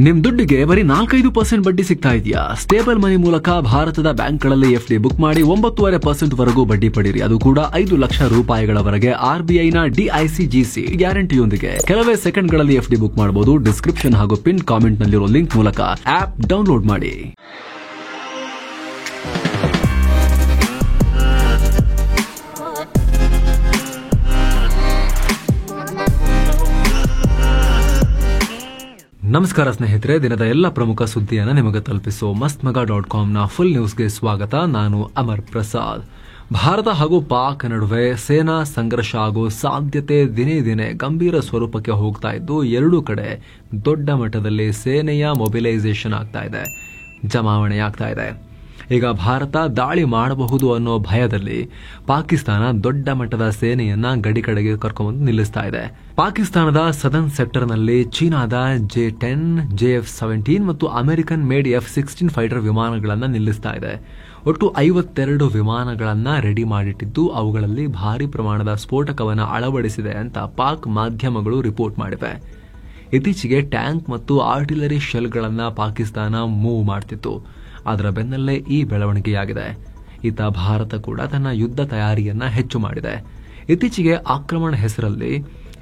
ನಿಮ್ ದುಡ್ಡಿಗೆ ಬರೀ 4-5% ಬಡ್ಡಿ ಸಿಗ್ತಾ ಇದೆಯಾ? ಸ್ಟೇಬಲ್ ಮನಿ ಮೂಲಕ ಭಾರತದ ಬ್ಯಾಂಕ್ಗಳಲ್ಲಿ ಎಫ್ಡಿ ಬುಕ್ ಮಾಡಿ 9.5% ವರೆಗೂ ಬಡ್ಡಿ ಪಡೀರಿ. ಅದು ಕೂಡ 5 ಲಕ್ಷ ರೂಪಾಯಿಗಳವರೆಗೆ RBIನ DICGC ಗ್ಯಾರಂಟಿಯೊಂದಿಗೆ. ಕೆಲವೇ ಸೆಕೆಂಡ್ಗಳಲ್ಲಿ ಎಫ್ಡಿ ಬುಕ್ ಮಾಡಬಹುದು. ಡಿಸ್ಕ್ರಿಪ್ಷನ್ ಹಾಗೂ ಪಿನ್ ಕಾಮೆಂಟ್ ನಲ್ಲಿರೋ ಲಿಂಕ್ ಮೂಲಕ ಆಪ್ ಡೌನ್ಲೋಡ್ ಮಾಡಿ. ನಮಸ್ಕಾರ ಸ್ನೇಹಿತರೆ, ದಿನದ ಎಲ್ಲ ಪ್ರಮುಖ ಸುದ್ದಿಯನ್ನು ನಿಮಗೆ ತಲುಪಿಸೋ mastmaga.comನ ಫುಲ್ ನ್ಯೂಸ್ಗೆ ಸ್ವಾಗತ. ನಾನು ಅಮರ್ ಪ್ರಸಾದ್. ಭಾರತ ಹಾಗೂ ಪಾಕ್ ನಡುವೆ ಸೇನಾ ಸಂಘರ್ಷ ಆಗೋ ಸಾಧ್ಯತೆ ದಿನೇ ದಿನೇ ಗಂಭೀರ ಸ್ವರೂಪಕ್ಕೆ ಹೋಗ್ತಾ ಇದ್ದು, ಎರಡೂ ಕಡೆ ದೊಡ್ಡ ಮಟ್ಟದಲ್ಲಿ ಸೇನೆಯ ಮೊಬಿಲೈಸೇಷನ್ ಆಗ್ತಾ ಇದೆ, ಜಮಾವಣೆ ಆಗ್ತಾ ಇದೆ. ಈಗ ಭಾರತ ದಾಳಿ ಮಾಡಬಹುದು ಅನ್ನೋ ಭಯದಲ್ಲಿ ಪಾಕಿಸ್ತಾನ ದೊಡ್ಡ ಮಟ್ಟದ ಸೇನೆಯನ್ನ ಗಡಿ ಕಡೆಗೆ ಕರ್ಕೊಂಡ್ಬಂದು ನಿಲ್ಲಿಸ್ತಾ ಇದೆ. ಪಾಕಿಸ್ತಾನದ ಸದರ್ನ್ ಸೆಕ್ಟರ್ನಲ್ಲಿ ಚೀನಾದ J-10, JF-17 ಮತ್ತು ಅಮೆರಿಕನ್ ಮೇಡ್ F-16 ಫೈಟರ್ ವಿಮಾನಗಳನ್ನು ನಿಲ್ಲಿಸ್ತಾ ಇದೆ. ಒಟ್ಟು 52 ವಿಮಾನಗಳನ್ನ ರೆಡಿ ಮಾಡಿಟ್ಟಿದ್ದು, ಅವುಗಳಲ್ಲಿ ಭಾರಿ ಪ್ರಮಾಣದ ಸ್ಫೋಟಕವನ್ನು ಅಳವಡಿಸಿದೆ ಅಂತ ಪಾಕ್ ಮಾಧ್ಯಮಗಳು ರಿಪೋರ್ಟ್ ಮಾಡಿವೆ. ಇತ್ತೀಚೆಗೆ ಟ್ಯಾಂಕ್ ಮತ್ತು ಆರ್ಟಿಲರಿ ಶೆಲ್ಗಳನ್ನು ಪಾಕಿಸ್ತಾನ ಮೂವ್ ಮಾಡ್ತಿತ್ತು. ಅದರ ಬೆನ್ನಲ್ಲೇ ಈ ಬೆಳವಣಿಗೆಯಾಗಿದೆ. ಇತ್ತ ಭಾರತ ಕೂಡ ತನ್ನ ಯುದ್ಧ ತಯಾರಿಯನ್ನ ಹೆಚ್ಚು ಮಾಡಿದೆ. ಇತ್ತೀಚೆಗೆ ಆಕ್ರಮಣ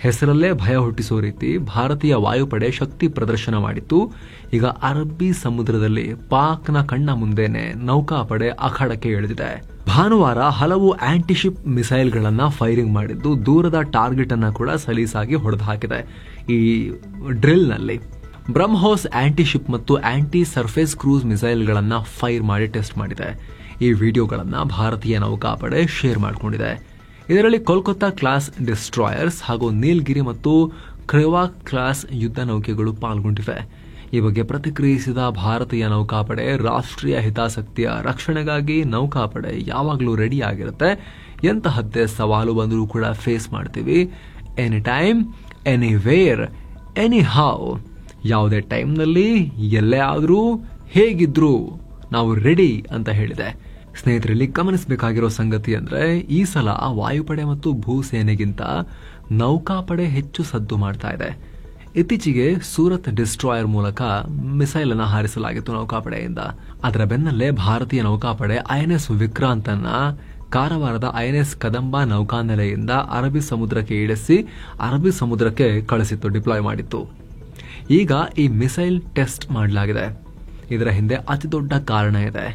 ಹೆಸರಲ್ಲೇ ಭಯ ಹುಟ್ಟಿಸೋ ರೀತಿ ಭಾರತೀಯ ವಾಯುಪಡೆ ಶಕ್ತಿ ಪ್ರದರ್ಶನ ಮಾಡಿತ್ತು. ಈಗ ಅರಬ್ಬಿ ಸಮುದ್ರದಲ್ಲಿ ಪಾಕ್ನ ಕಣ್ಣ ಮುಂದೆನೆ ನೌಕಾಪಡೆ ಅಖಾಡಕ್ಕೆ ಇಳಿದಿದೆ. ಭಾನುವಾರ ಹಲವು ಆಂಟಿಶಿಪ್ ಮಿಸೈಲ್ಗಳನ್ನ ಫೈರಿಂಗ್ ಮಾಡಿದ್ದು, ದೂರದ ಟಾರ್ಗೆಟ್ ಅನ್ನ ಕೂಡ ಸಲೀಸಾಗಿ ಹೊಡೆದು ಹಾಕಿದೆ. ಈ ಡ್ರಿಲ್ನಲ್ಲಿ ಬ್ರಹ್ಮೋಸ್ ಆಂಟಿಶಿಪ್ ಮತ್ತು ಆಂಟಿ ಸರ್ಫೇಸ್ ಕ್ರೂಸ್ ಮಿಸೈಲ್ಗಳನ್ನ ಫೈರ್ ಮಾಡಿ ಟೆಸ್ಟ್ ಮಾಡಿದೆ. ಈ ವಿಡಿಯೋಗಳನ್ನ ಭಾರತೀಯ ನೌಕಾಪಡೆ ಶೇರ್ ಮಾಡಿಕೊಂಡಿದೆ. ಇದರಲ್ಲಿ ಕೋಲ್ಕತ್ತಾ ಕ್ಲಾಸ್ ಡಿಸ್ಟ್ರಾಯರ್ಸ್ ಹಾಗೂ ನೀಲ್ಗಿರಿ ಮತ್ತು ಕ್ರೆವಾಕ್ ಕ್ಲಾಸ್ ಯುದ್ಧ ನೌಕೆಗಳು ಪಾಲ್ಗೊಂಡಿವೆ. ಈ ಬಗ್ಗೆ ಪ್ರತಿಕ್ರಿಯಿಸಿದ ಭಾರತೀಯ ನೌಕಾಪಡೆ, ರಾಷ್ಟ್ರೀಯ ಹಿತಾಸಕ್ತಿಯ ರಕ್ಷಣೆಗಾಗಿ ನೌಕಾಪಡೆ ಯಾವಾಗಲೂ ರೆಡಿ ಆಗಿರುತ್ತೆ. ಎಂತಹದ್ದೇ ಸವಾಲು ಬಂದರೂ ಕೂಡ ಫೇಸ್ ಮಾಡ್ತೀವಿ. Any time, anywhere, any how, ಯಾವುದೇ ಟೈಮ್ನಲ್ಲಿ, ಎಲ್ಲೇ ಆದರೂ, ಹೇಗಿದ್ರು ನಾವು ರೆಡಿ ಅಂತ ಹೇಳಿದೆ. ಸ್ನೇಹಿತರಲ್ಲಿ ಗಮನಿಸಬೇಕಾಗಿರೋ ಸಂಗತಿ ಅಂದ್ರೆ, ಈ ಸಲ ವಾಯುಪಡೆ ಮತ್ತು ಭೂಸೇನೆಗಿಂತ ನೌಕಾಪಡೆ ಹೆಚ್ಚು ಸದ್ದು ಮಾಡ್ತಾ ಇದೆ. ಇತ್ತೀಚೆಗೆ ಸೂರತ್ ಡಿಸ್ಟ್ರಾಯರ್ ಮೂಲಕ ಮಿಸೈಲ್ ಅನ್ನು ಹಾರಿಸಲಾಗಿತ್ತು ನೌಕಾಪಡೆಯಿಂದ. ಅದರ ಬೆನ್ನಲ್ಲೇ ಭಾರತೀಯ ನೌಕಾಪಡೆ INS ವಿಕ್ರಾಂತ್ ಅನ್ನ ಕಾರವಾರದ INS ಕದಂಬ ನೌಕಾನೆಲೆಯಿಂದ ಅರಬ್ಬಿ ಸಮುದ್ರಕ್ಕೆ ಇಳಿಸಿ ಅರಬ್ಬಿ ಸಮುದ್ರಕ್ಕೆ ಕಳಿಸಿತ್ತು, ಡಿಪ್ಲಾಯ್ ಮಾಡಿತ್ತು. ಈಗ ಈ ಮಿಸೈಲ್ ಟೆಸ್ಟ್ ಮಾಡಲಾಗಿದೆ. ಇದರ ಹಿಂದೆ ಅತಿ ದೊಡ್ಡ ಕಾರಣ ಇದೆ.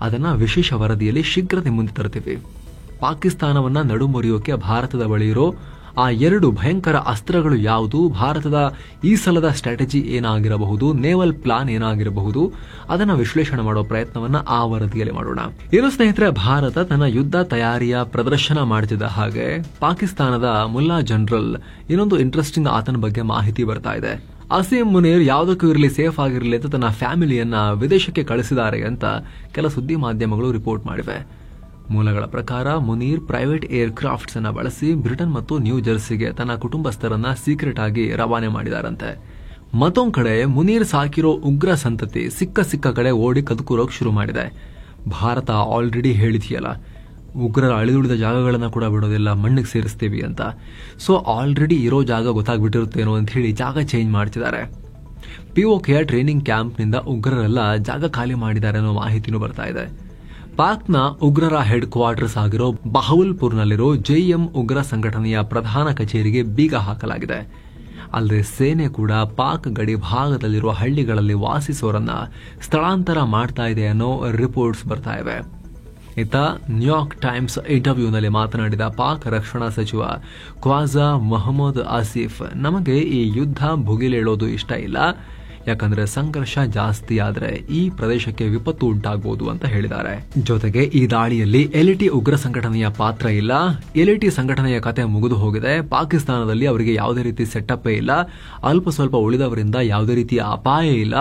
ಅದನ್ನ ವಿಶೇಷ ವರದಿಯಲ್ಲಿ ಶೀಘ್ರತೆ ಮುಂದೆ ತರ್ತೀವಿ. ಪಾಕಿಸ್ತಾನವನ್ನ ನಡುಮುರಿಯೋಕೆ ಭಾರತದ ಬಳಿ ಇರೋ ಆ 2 ಭಯಂಕರ ಅಸ್ತ್ರಗಳು ಯಾವುದು, ಭಾರತದ ಈ ಸಲದ ಸ್ಟ್ರಾಟಜಿ ಏನಾಗಿರಬಹುದು, ನೇವಲ್ ಪ್ಲಾನ್ ಏನಾಗಿರಬಹುದು, ಅದನ್ನ ವಿಶ್ಲೇಷಣೆ ಮಾಡೋ ಪ್ರಯತ್ನವನ್ನ ಆ ವರದಿಯಲ್ಲಿ ಮಾಡೋಣ. ಏನು ಸ್ನೇಹಿತರೆ, ಭಾರತ ತನ್ನ ಯುದ್ಧ ತಯಾರಿಯ ಪ್ರದರ್ಶನ ಮಾಡುತ್ತಿದ್ದ ಹಾಗೆ ಪಾಕಿಸ್ತಾನದ ಮುಲ್ಲಾ ಜನರಲ್ ಇನ್ನೊಂದು ಇಂಟ್ರೆಸ್ಟಿಂಗ್ ಆತನ ಬಗ್ಗೆ ಮಾಹಿತಿ ಬರ್ತಾ ಇದೆ. ಅಸೀಂ ಮುನೀರ್ ಯಾವುದಕ್ಕೂ ಇರಲಿ, ಸೇಫ್ ಆಗಿರಲಿ ಅಂತ ತನ್ನ ಫ್ಯಾಮಿಲಿಯನ್ನ ವಿದೇಶಕ್ಕೆ ಕಳಿಸಿದ್ದಾರೆ ಅಂತ ಕೆಲ ಸುದ್ದಿ ಮಾಧ್ಯಮಗಳು ರಿಪೋರ್ಟ್ ಮಾಡಿವೆ. ಮೂಲಗಳ ಪ್ರಕಾರ ಮುನೀರ್ ಪ್ರೈವೇಟ್ ಏರ್ ಕ್ರಾಫ್ಟ್ಸ್ ಅನ್ನ ಬಳಸಿ ಬ್ರಿಟನ್ ಮತ್ತು ನ್ಯೂ ಜೆರ್ಸಿಗೆ ತನ್ನ ಕುಟುಂಬಸ್ಥರನ್ನ ಸೀಕ್ರೆಟ್ ಆಗಿ ರವಾನೆ ಮಾಡಿದಾರಂತೆ. ಮತ್ತೊಂದ್ ಕಡೆ ಮುನೀರ್ ಸಾಕಿರೋ ಉಗ್ರ ಸಂತತಿ ಸಿಕ್ಕ ಕಡೆ ಓಡಿ ಕದುಕುರೋಕ್ ಶುರು ಮಾಡಿದೆ. ಭಾರತ ಆಲ್ರೆಡಿ ಹೇಳಿದೆಯಲ್ಲ, ಉಗ್ರರ ಅಳಿದುಳಿದ ಜಾಗಗಳನ್ನ ಕೂಡ ಬಿಡೋದಿಲ್ಲ, ಮಣ್ಣಿಗೆ ಸೇರಿಸ್ತೀವಿ ಅಂತ. ಸೊ ಆಲ್ರೆಡಿ ಇರೋ ಜಾಗ ಗೊತ್ತಾಗ್ಬಿಟ್ಟಿರುತ್ತೇನೋ ಅಂತ ಹೇಳಿ ಜಾಗ ಚೇಂಜ್ ಮಾಡ್ತಿದ್ದಾರೆ. POKಯ ಟ್ರೈನಿಂಗ್ ಕ್ಯಾಂಪ್ನಿಂದ ಉಗ್ರರೆಲ್ಲ ಜಾಗ ಖಾಲಿ ಮಾಡಿದ್ದಾರೆ ಅನ್ನೋ ಮಾಹಿತಿನೂ ಬರ್ತಾ ಇದೆ. ಪಾಕ್ನ ಉಗ್ರರ ಹೆಡ್ ಕ್ವಾರ್ಟರ್ಸ್ ಆಗಿರೋ ಬಹವಲ್ಪುರ್ನಲ್ಲಿರೋ JM ಉಗ್ರ ಸಂಘಟನೆಯ ಪ್ರಧಾನ ಕಚೇರಿಗೆ ಬೀಗ ಹಾಕಲಾಗಿದೆ. ಅಲ್ಲದೆ ಸೇನೆ ಕೂಡ ಪಾಕ್ ಗಡಿ ಭಾಗದಲ್ಲಿರುವ ಹಳ್ಳಿಗಳಲ್ಲಿ ವಾಸಿಸೋರನ್ನ ಸ್ಥಳಾಂತರ ಮಾಡ್ತಾ ಇದೆ ಅನ್ನೋ ರಿಪೋರ್ಟ್ಸ್ ಬರ್ತಾ ಇವೆ. ಇತ್ತ ನ್ಯೂಯಾರ್ಕ್ ಟೈಮ್ಸ್ ಇಂಟರ್ವ್ಯೂನಲ್ಲಿ ಮಾತನಾಡಿದ ಪಾಕ್ ರಕ್ಷಣಾ ಸಚಿವ ಖ್ವಾಜಾ ಮೊಹಮ್ಮದ್ ಆಸಿಫ್, ನಮಗೆ ಈ ಯುದ್ಧ ಭುಗಿಲೇಳೋದು ಇಷ್ಟ ಇಲ್ಲ, ಯಾಕಂದ್ರೆ ಸಂಘರ್ಷ ಜಾಸ್ತಿ ಆದ್ರೆ ಈ ಪ್ರದೇಶಕ್ಕೆ ವಿಪತ್ತು ಉಂಟಾಗಬಹುದು ಅಂತ ಹೇಳಿದ್ದಾರೆ. ಜೊತೆಗೆ ಈ ದಾಳಿಯಲ್ಲಿ LAT ಉಗ್ರ ಸಂಘಟನೆಯ ಪಾತ್ರ ಇಲ್ಲ, LAT ಸಂಘಟನೆಯ ಕತೆ ಮುಗಿದು ಹೋಗಿದೆ. ಪಾಕಿಸ್ತಾನದಲ್ಲಿ ಅವರಿಗೆ ಯಾವುದೇ ರೀತಿ ಸೆಟಪ್ ಇಲ್ಲ, ಅಲ್ಪ ಸ್ವಲ್ಪ ಉಳಿದವರಿಂದ ಯಾವುದೇ ರೀತಿಯ ಅಪಾಯ ಇಲ್ಲ,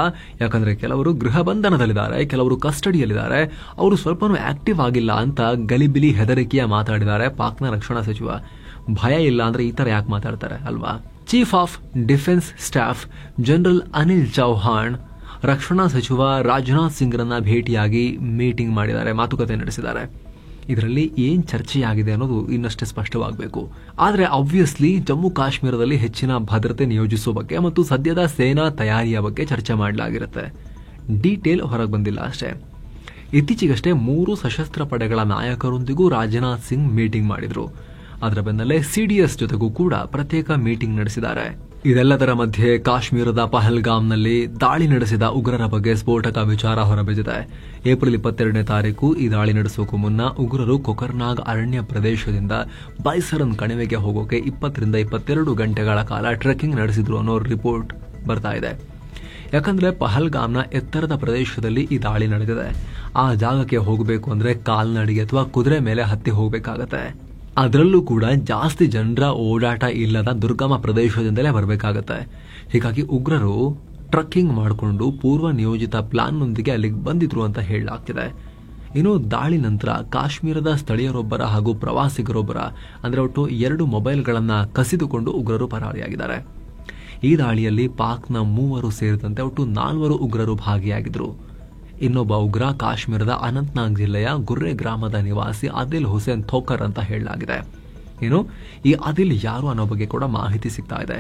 ಯಾಕಂದ್ರೆ ಕೆಲವರು ಗೃಹ ಬಂಧನದಲ್ಲಿದ್ದಾರೆ, ಕೆಲವರು ಕಸ್ಟಡಿಯಲ್ಲಿದ್ದಾರೆ, ಅವರು ಸ್ವಲ್ಪನೂ ಆಕ್ಟಿವ್ ಆಗಿಲ್ಲ ಅಂತ ಗಲಿಬಿಲಿ ಹೆದರಿಕೆಯ ಮಾತಾಡಿದ್ದಾರೆ ಪಾಕ್ನ ರಕ್ಷಣಾ ಸಚಿವ. ಭಯ ಇಲ್ಲ ಅಂದ್ರೆ ಈ ತರ ಯಾಕೆ ಮಾತಾಡ್ತಾರೆ ಅಲ್ವಾ? Chief of defence staff general Anil Chauhan ರಕ್ಷಣಾ ಸಚಿವ ರಾಜನಾಥ್ ಸಿಂಗ್ರನ್ನ ಭೇಟಿಯಾಗಿ ಮೀಟಿಂಗ್ ಮಾಡಿದ್ದಾರೆ, ಮಾತುಕತೆ ನಡೆಸಿದ್ದಾರೆ. ಇದರಲ್ಲಿ ಏನ್ ಚರ್ಚೆಯಾಗಿದೆ ಅನ್ನೋದು ಇನ್ನಷ್ಟೇ ಸ್ಪಷ್ಟವಾಗಬೇಕು. ಆದರೆ ಆಬ್ವಿಯಸ್ಲಿ ಜಮ್ಮು ಕಾಶ್ಮೀರದಲ್ಲಿ ಹೆಚ್ಚಿನ ಭದ್ರತೆ ನಿಯೋಜಿಸುವ ಬಗ್ಗೆ ಮತ್ತು ಸದ್ಯದ ಸೇನಾ ತಯಾರಿಯ ಬಗ್ಗೆ ಚರ್ಚೆ ಮಾಡಲಾಗಿರುತ್ತೆ. ಡೀಟೇಲ್ ಹೊರಗೆ ಬಂದಿಲ್ಲ ಅಷ್ಟೇ. ಇತ್ತೀಚೆಗಷ್ಟೇ 3 ಸಶಸ್ತ್ರ ಪಡೆಗಳ ನಾಯಕರೊಂದಿಗೂ ರಾಜನಾಥ್ ಸಿಂಗ್ ಮೀಟಿಂಗ್ ಮಾಡಿದ್ರು. ಅದರ ಬೆನ್ನಲ್ಲೇ ಸಿಡಿಎಸ್ ಜೊತೆಗೂ ಕೂಡ ಪ್ರತ್ಯೇಕ ಮೀಟಿಂಗ್ ನಡೆಸಿದ್ದಾರೆ. ಇದೆಲ್ಲದರ ಮಧ್ಯೆ ಕಾಶ್ಮೀರದ ಪಹಲ್ಗಾಮ್ನಲ್ಲಿ ದಾಳಿ ನಡೆಸಿದ ಉಗ್ರರ ಬಗ್ಗೆ ಸ್ಫೋಟಕ ವಿಚಾರ ಹೊರಬಿದ್ದಿದೆ. ಏಪ್ರಿಲ್ 22ನೇ ತಾರೀಕು ಈ ದಾಳಿ ನಡೆಸೋಕು ಮುನ್ನ ಉಗ್ರರು ಕೊಕರ್ನಾಗ್ ಅರಣ್ಯ ಪ್ರದೇಶದಿಂದ ಬೈಸರನ್ ಕಣಿವೆಗೆ ಹೋಗೋಕೆ 20 ರಿಂದ 22 ಗಂಟೆಗಳ ಕಾಲ ಟ್ರೆಕ್ಕಿಂಗ್ ನಡೆಸಿದ್ರು ಅನ್ನೋ ರಿಪೋರ್ಟ್ ಬರ್ತಾ ಇದೆ. ಯಾಕಂದ್ರೆ ಪಹಲ್ಗಾಮ್ನ ಎತ್ತರದ ಪ್ರದೇಶದಲ್ಲಿ ಈ ದಾಳಿ ನಡೆದಿದೆ. ಆ ಜಾಗಕ್ಕೆ ಹೋಗಬೇಕು ಅಂದ್ರೆ ಕಾಲ್ನಡಿಗೆ ಅಥವಾ ಕುದುರೆ ಮೇಲೆ ಹತ್ತಿ ಹೋಗಬೇಕಾಗತ್ತೆ. ಅದರಲ್ಲೂ ಕೂಡ ಜಾಸ್ತಿ ಜನರ ಓಡಾಟ ಇಲ್ಲದ ದುರ್ಗಮ ಪ್ರದೇಶದಿಂದಲೇ ಬರಬೇಕಾಗತ್ತೆ. ಹೀಗಾಗಿ ಉಗ್ರರು ಟ್ರಕ್ಕಿಂಗ್ ಮಾಡಿಕೊಂಡು ಪೂರ್ವ ನಿಯೋಜಿತ ಪ್ಲಾನ್ನೊಂದಿಗೆ ಅಲ್ಲಿಗೆ ಬಂದಿದ್ರು ಅಂತ ಹೇಳಲಾಗ್ತಿದೆ. ಇನ್ನು ದಾಳಿ ನಂತರ ಕಾಶ್ಮೀರದ ಸ್ಥಳೀಯರೊಬ್ಬರ ಹಾಗೂ ಪ್ರವಾಸಿಗರೊಬ್ಬರ ಅಂದ್ರೆ ಒಟ್ಟು 2 ಮೊಬೈಲ್ಗಳನ್ನ ಕಸಿದುಕೊಂಡು ಉಗ್ರರು ಪರಾರಿಯಾಗಿದ್ದಾರೆ. ಈ ದಾಳಿಯಲ್ಲಿ ಪಾಕ್ನ 3 ಸೇರಿದಂತೆ ಒಟ್ಟು 4 ಉಗ್ರರು ಭಾಗಿಯಾಗಿದ್ರು. ಇನ್ನೊಬ್ಬ ಉಗ್ರ ಕಾಶ್ಮೀರದ ಅನಂತ್ನಾಗ್ ಜಿಲ್ಲೆಯ ಗುರ್ರೆ ಗ್ರಾಮದ ನಿವಾಸಿ ಆದಿಲ್ ಹುಸೇನ್ ಥೋಕರ್ ಅಂತ ಹೇಳಲಾಗಿದೆ. ಇನ್ನು ಈ ಆದಿಲ್ ಯಾರು ಅನ್ನೋ ಬಗ್ಗೆ ಕೂಡ ಮಾಹಿತಿ ಸಿಗ್ತಾ ಇದೆ.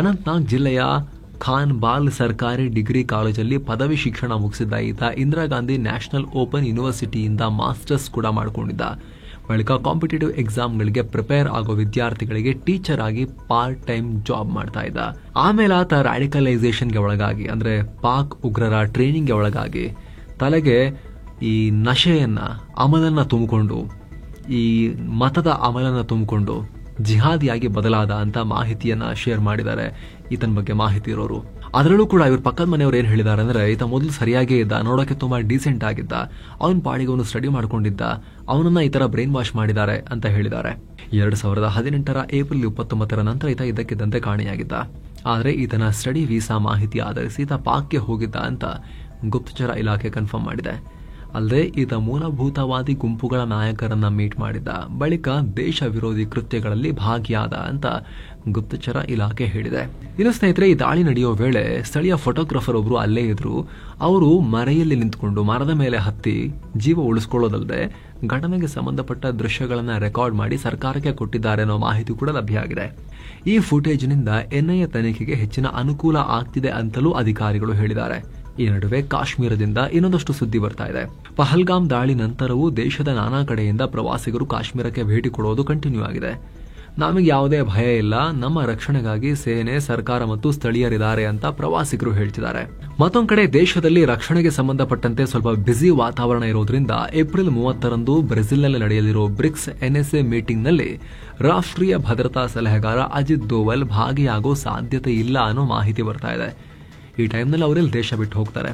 ಅನಂತ್ನಾಗ್ ಜಿಲ್ಲೆಯ ಖಾನ್ ಬಾಲ್ ಸರ್ಕಾರಿ ಡಿಗ್ರಿ ಕಾಲೇಜಲ್ಲಿ ಪದವಿ ಶಿಕ್ಷಣ ಮುಗಿಸಿದ್ದ ಈತ ಇಂದಿರಾ ಗಾಂಧಿ ನ್ಯಾಷನಲ್ ಓಪನ್ ಯೂನಿವರ್ಸಿಟಿಯಿಂದ ಮಾಸ್ಟರ್ಸ್ ಕೂಡ ಮಾಡಿಕೊಂಡಿದ್ದ. ಬಳಿಕ ಕಾಂಪಿಟೇಟಿವ್ ಎಕ್ಸಾಮ್ಗಳಿಗೆ ಪ್ರಿಪೇರ್ ಆಗೋ ವಿದ್ಯಾರ್ಥಿಗಳಿಗೆ ಟೀಚರ್ ಆಗಿ ಪಾರ್ಟ್ ಟೈಮ್ ಜಾಬ್ ಮಾಡ್ತಾ ಇದ್ದ. ಆಮೇಲೆ ಆತ ರಾಡಿಕಲೈಸೇಷನ್ಗೆ ಒಳಗಾಗಿ ಅಂದ್ರೆ ಪಾಕ್ ಉಗ್ರರ ಟ್ರೈನಿಂಗ್ಗೆ ಒಳಗಾಗಿ ತಲೆಗೆ ಈ ನಶೆಯನ್ನ ಅಮಲನ್ನ ತುಂಬಿಕೊಂಡು ಈ ಮತದ ಅಮಲನ್ನ ತುಂಬಿಕೊಂಡು ಜಿಹಾದಿಯಾಗಿ ಬದಲಾದ ಅಂತ ಮಾಹಿತಿಯನ್ನ ಶೇರ್ ಮಾಡಿದ್ದಾರೆ ಈತನ ಬಗ್ಗೆ ಮಾಹಿತಿ ಇರೋರು. ಅದರಲ್ಲೂ ಕೂಡ ಇವ್ರ ಪಕ್ಕದ ಮನೆಯವರು ಏನ್ ಹೇಳಿದ್ದಾರೆ ಅಂದ್ರೆ ಈತ ಮೊದಲು ಸರಿಯಾಗೇ ಇದ್ದ, ನೋಡೋಕೆ ತುಂಬಾ ಡೀಸೆಂಟ್ ಆಗಿದ್ದ, ಅವನ ಪಾಡಿಗೆ ಅವನು ಸ್ಟಡಿ ಮಾಡ್ಕೊಂಡಿದ್ದ, ಅವನನ್ನ ಈ ತರ ಬ್ರೈನ್ ವಾಶ್ ಮಾಡಿದ್ದಾರೆ ಅಂತ ಹೇಳಿದ್ದಾರೆ. 2018 ಏಪ್ರಿಲ್ 29 ನಂತರ ಈತ ಇದ್ದಕ್ಕಿದ್ದಂತೆ ಕಾಣೆಯಾಗಿದ್ದ. ಆದ್ರೆ ಈತನ ಸ್ಟಡಿ ವೀಸಾ ಮಾಹಿತಿ ಆಧರಿಸಿ ಈತ ಪಾಕ್ಗೆ ಹೋಗಿದ್ದ ಅಂತ ಗುಪ್ತಚರ ಇಲಾಖೆ ಕನ್ಫರ್ಮ್ ಮಾಡಿದೆ. ಅಲ್ಲದೆ ಈತ ಮೂಲಭೂತವಾದಿ ಗುಂಪುಗಳ ನಾಯಕರನ್ನ ಮೀಟ್ ಮಾಡಿದ್ದ. ಬಳಿಕ ದೇಶ ವಿರೋಧಿ ಕೃತ್ಯಗಳಲ್ಲಿ ಭಾಗಿಯಾದ ಅಂತ ಗುಪ್ತಚರ ಇಲಾಖೆ ಹೇಳಿದೆ. ಇನ್ನು ಸ್ನೇಹಿತರೆ, ಈ ದಾಳಿ ನಡೆಯೋ ವೇಳೆ ಸ್ಥಳೀಯ ಫೋಟೋಗ್ರಾಫರ್ ಒಬ್ರು ಅಲ್ಲೇ ಇದ್ರು. ಅವರು ಮರೆಯಲ್ಲಿ ನಿಂತ್ಕೊಂಡು ಮರದ ಮೇಲೆ ಹತ್ತಿ ಜೀವ ಉಳಿಸ್ಕೊಳ್ಳೋದಲ್ಲದೆ ಘಟನೆಗೆ ಸಂಬಂಧಪಟ್ಟ ದೃಶ್ಯಗಳನ್ನ ರೆಕಾರ್ಡ್ ಮಾಡಿ ಸರ್ಕಾರಕ್ಕೆ ಕೊಟ್ಟಿದ್ದಾರೆ ಅನ್ನೋ ಮಾಹಿತಿ ಕೂಡ ಲಭ್ಯ ಆಗಿದೆ. ಈ ಫುಟೇಜ್ನಿಂದ ಎನ್ಐಎ ತನಿಖೆಗೆ ಹೆಚ್ಚಿನ ಅನುಕೂಲ ಆಗ್ತಿದೆ ಅಂತಲೂ ಅಧಿಕಾರಿಗಳು ಹೇಳಿದ್ದಾರೆ. ಈ ನಡುವೆ ಕಾಶ್ಮೀರದಿಂದ ಇನ್ನೊಂದಷ್ಟು ಸುದ್ದಿ ಬರ್ತಾ ಇದೆ. ಪಹಲ್ಗಾಮ್ ದಾಳಿ ನಂತರವೂ ದೇಶದ ನಾನಾ ಕಡೆಯಿಂದ ಪ್ರವಾಸಿಗರು ಕಾಶ್ಮೀರಕ್ಕೆ ಭೇಟಿ ಕೊಡೋದು ಕಂಟಿನ್ಯೂ ಆಗಿದೆ. ನಮಗೆ ಯಾವುದೇ ಭಯ ಇಲ್ಲ, ನಮ್ಮ ರಕ್ಷಣೆಗಾಗಿ ಸೇನೆ, ಸರ್ಕಾರ ಮತ್ತು ಸ್ಥಳೀಯರಿದ್ದಾರೆ ಅಂತ ಪ್ರವಾಸಿಗರು ಹೇಳ್ತಿದ್ದಾರೆ. ಮತ್ತೊಂದು ಕಡೆ ದೇಶದಲ್ಲಿ ರಕ್ಷಣೆಗೆ ಸಂಬಂಧಪಟ್ಟಂತೆ ಸ್ವಲ್ಪ ಬ್ಯುಸಿ ವಾತಾವರಣ ಇರೋದ್ರಿಂದ ಏಪ್ರಿಲ್ 30ರಂದು ಬ್ರೆಜಿಲ್ನಲ್ಲಿ ನಡೆಯಲಿರೋ ಬ್ರಿಕ್ಸ್ ಎನ್ಎಸ್ಎ ಮೀಟಿಂಗ್ ನಲ್ಲಿ ರಾಷ್ಟ್ರೀಯ ಭದ್ರತಾ ಸಲಹೆಗಾರ ಅಜಿತ್ ದೋವಲ್ ಭಾಗಿಯಾಗೋ ಸಾಧ್ಯತೆ ಇಲ್ಲ ಅನ್ನೋ ಮಾಹಿತಿ ಬರ್ತಾ ಇದೆ. ಈ ಟೈಮ್ನಲ್ಲಿ ಅವರೆಲ್ಲಿ ದೇಶ ಬಿಟ್ಟು ಹೋಗ್ತಾರೆ?